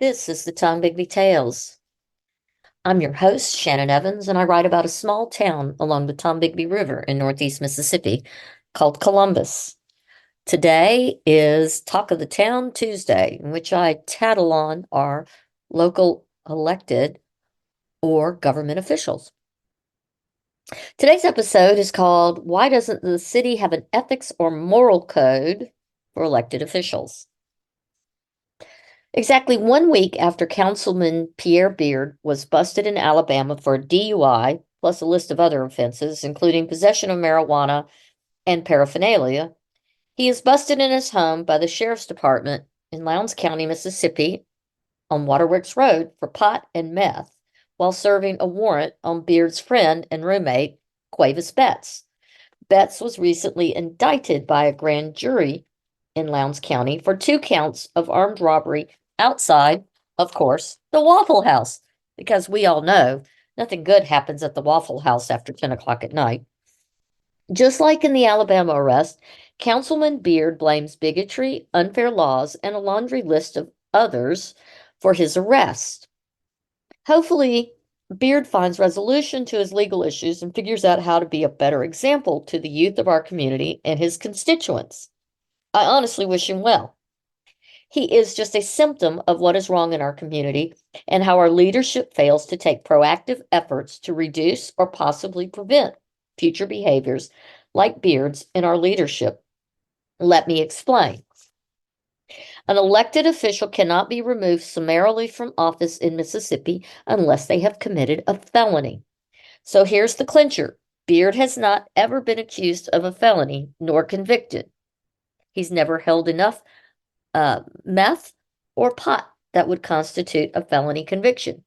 This is the Tom Bigby Tales. I'm your host, Shannon Evans, and I write about a small town along the Tom Bigby River in northeast Mississippi called Columbus. Today is Talk of the Town Tuesday, in which I tattle on our local elected or government officials. Today's episode is called Why Doesn't the City Have an Ethics or Moral Code for Elected Officials? Exactly 1 week after Councilman Pierre Beard was busted in Alabama for a DUI, plus a list of other offenses, including possession of marijuana and paraphernalia, he is busted in his home by the Sheriff's Department in Lowndes County, Mississippi, on Waterworks Road for pot and meth, while serving a warrant on Beard's friend and roommate, Quavis Betts. Betts was recently indicted by a grand jury in Lowndes County for 2 counts of armed robbery outside, of course, the Waffle House, because we all know nothing good happens at the Waffle House after 10 o'clock at night. Just like in the Alabama arrest, Councilman Beard blames bigotry, unfair laws, and a laundry list of others for his arrest. Hopefully, Beard finds resolution to his legal issues and figures out how to be a better example to the youth of our community and his constituents. I honestly wish him well. He is just a symptom of what is wrong in our community and how our leadership fails to take proactive efforts to reduce or possibly prevent future behaviors like Beard's in our leadership. Let me explain. An elected official cannot be removed summarily from office in Mississippi unless they have committed a felony. So here's the clincher. Beard has not ever been accused of a felony nor convicted. He's never held enough meth or pot that would constitute a felony conviction.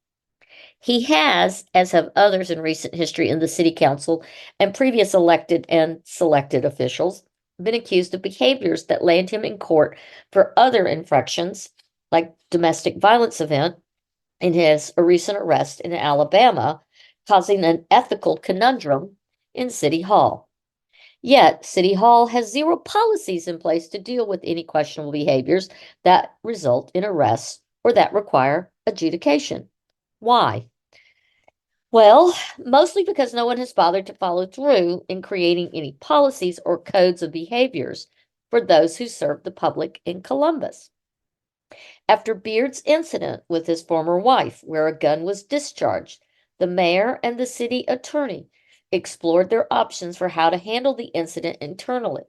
He has, as have others in recent history in the city council and previous elected and selected officials, been accused of behaviors that land him in court for other infractions, like domestic violence event in his recent arrest in Alabama, causing an ethical conundrum in City Hall. Yet, City Hall has zero policies in place to deal with any questionable behaviors that result in arrests or that require adjudication. Why? Well, mostly because no one has bothered to follow through in creating any policies or codes of behaviors for those who serve the public in Columbus. After Beard's incident with his former wife, where a gun was discharged, the mayor and the city attorney explored their options for how to handle the incident internally.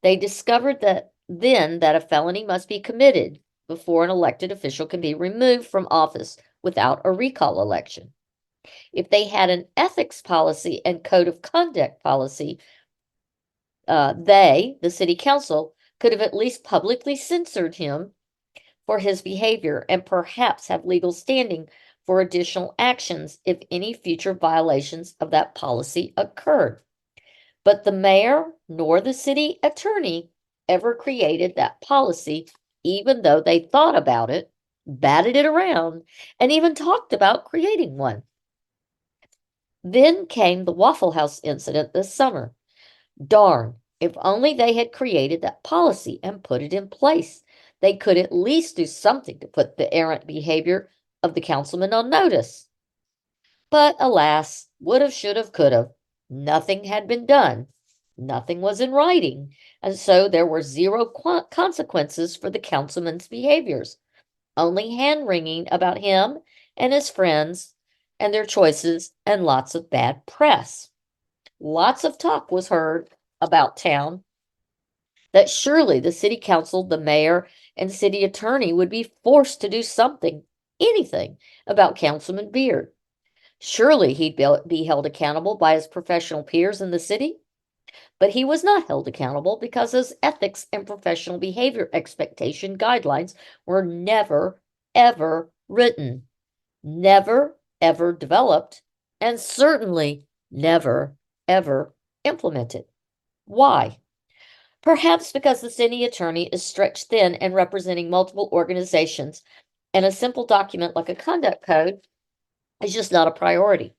They discovered that a felony must be committed before an elected official can be removed from office without a recall election. If they had an ethics policy and code of conduct policy, the city council, could have at least publicly censored him for his behavior and perhaps have legal standing for additional actions if any future violations of that policy occurred. But the mayor nor the city attorney ever created that policy, even though they thought about it, batted it around, and even talked about creating one. Then came the Waffle House incident this summer. Darn, if only they had created that policy and put it in place. They could at least do something to put the errant behavior of the councilman on notice. But alas, would have, should have, could have. Nothing had been done. Nothing was in writing, and so there were zero consequences for the councilman's behaviors. Only hand-wringing about him and his friends and their choices and lots of bad press. Lots of talk was heard about town that surely the city council, the mayor, and city attorney would be forced to do something, anything, about Councilman Beard. Surely he'd be held accountable by his professional peers in the city. But he was not held accountable because his ethics and professional behavior expectation guidelines were never, ever written, never, ever developed, and certainly never, ever implemented. Why? Perhaps because the city attorney is stretched thin and representing multiple organizations, and a simple document like a conduct code is just not a priority.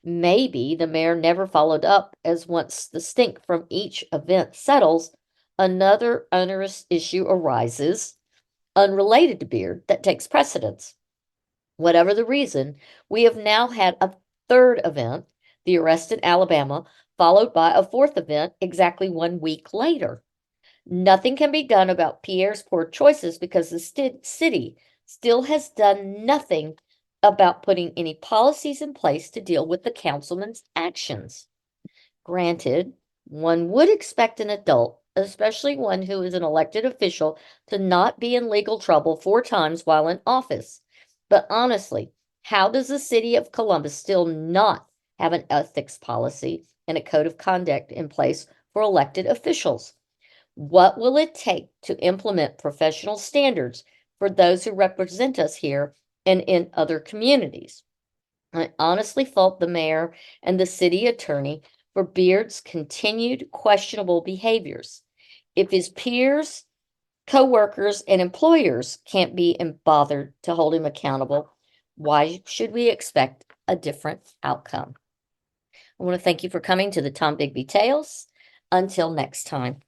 Maybe the mayor never followed up, as once the stink from each event settles, another onerous issue arises, unrelated to Beard that takes precedence. Whatever the reason, we have now had a third event, the arrest in Alabama, followed by a fourth event exactly 1 week later. Nothing can be done about Pierre's poor choices because the city still has done nothing about putting any policies in place to deal with the councilman's actions. Granted, one would expect an adult, especially one who is an elected official, to not be in legal trouble 4 times while in office. But honestly, how does the city of Columbus still not have an ethics policy and a code of conduct in place for elected officials? What will it take to implement professional standards for those who represent us here and in other communities? I honestly fault the mayor and the city attorney for Beard's continued questionable behaviors. If his peers, co-workers, and employers can't be bothered to hold him accountable, why should we expect a different outcome? I want to thank you for coming to the Tom Bigby Tales. Until next time.